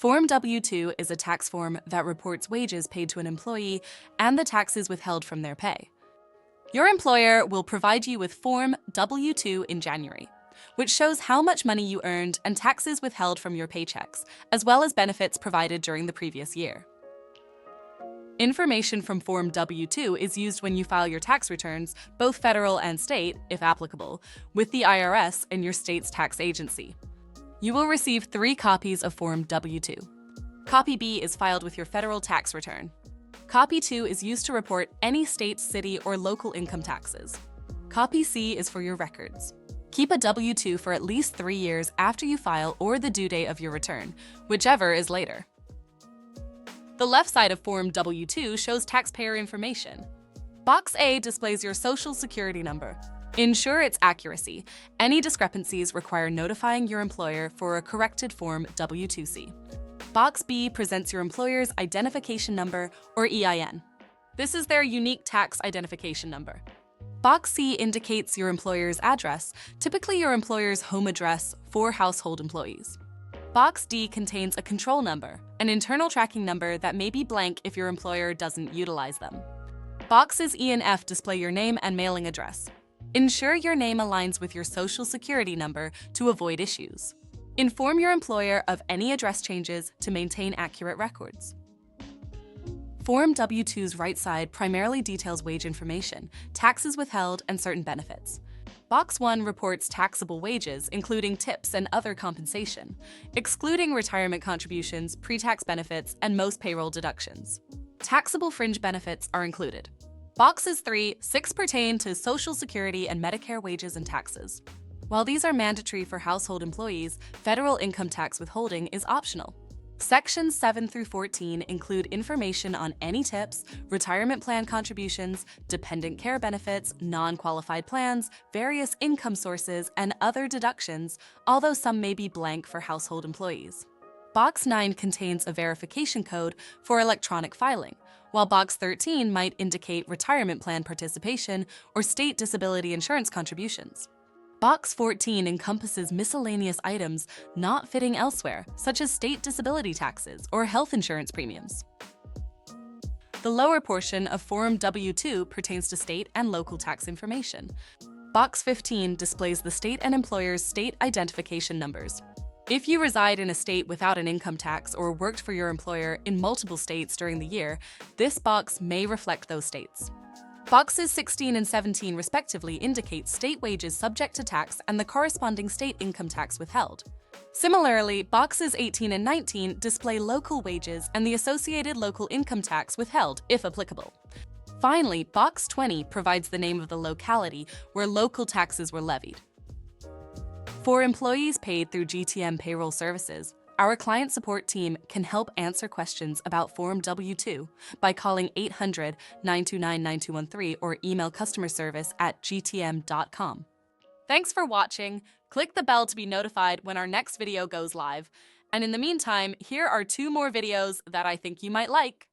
Form W-2 is a tax form that reports wages paid to an employee and the taxes withheld from their pay. Your employer will provide you with Form W-2 in January, which shows how much money you earned and taxes withheld from your paychecks, as well as benefits provided during the previous year. Information from Form W-2 is used when you file your tax returns, both federal and state, if applicable, with the IRS and your state's tax agency. You will receive 3 copies of Form W-2. Copy B is filed with your federal tax return. Copy 2 is used to report any state, city, or local income taxes. Copy C is for your records. Keep a W-2 for at least 3 years after you file or the due date of your return, whichever is later. The left side of Form W-2 shows taxpayer information. Box A displays your Social Security number. Ensure its accuracy. Any discrepancies require notifying your employer for a corrected Form W-2C. Box B presents your employer's identification number, or EIN. This is their unique tax identification number. Box C indicates your employer's address, typically your employer's home address for household employees. Box D contains a control number, an internal tracking number that may be blank if your employer doesn't utilize them. Boxes E and F display your name and mailing address. Ensure your name aligns with your Social Security number to avoid issues. Inform your employer of any address changes to maintain accurate records. Form W-2's right side primarily details wage information, taxes withheld, and certain benefits. Box 1 reports taxable wages, including tips and other compensation, excluding retirement contributions, pre-tax benefits, and most payroll deductions. Taxable fringe benefits are included. Boxes 3, 6 pertain to Social Security and Medicare wages and taxes. While these are mandatory for household employees, federal income tax withholding is optional. Sections 7 through 14 include information on any tips, retirement plan contributions, dependent care benefits, non-qualified plans, various income sources, and other deductions, although some may be blank for household employees. Box 9 contains a verification code for electronic filing, while Box 13 might indicate retirement plan participation or state disability insurance contributions. Box 14 encompasses miscellaneous items not fitting elsewhere, such as state disability taxes or health insurance premiums. The lower portion of Form W-2 pertains to state and local tax information. Box 15 displays the state and employer's state identification numbers. If you reside in a state without an income tax or worked for your employer in multiple states during the year, this box may reflect those states. Boxes 16 and 17 respectively indicate state wages subject to tax and the corresponding state income tax withheld. Similarly, boxes 18 and 19 display local wages and the associated local income tax withheld, if applicable. Finally, Box 20 provides the name of the locality where local taxes were levied. For employees paid through GTM Payroll Services, our client support team can help answer questions about Form W-2 by calling 800-929-9213 or email customerservice@gtm.com. Thanks for watching. Click the bell to be notified when our next video goes live. And in the meantime, here are 2 more videos that I think you might like.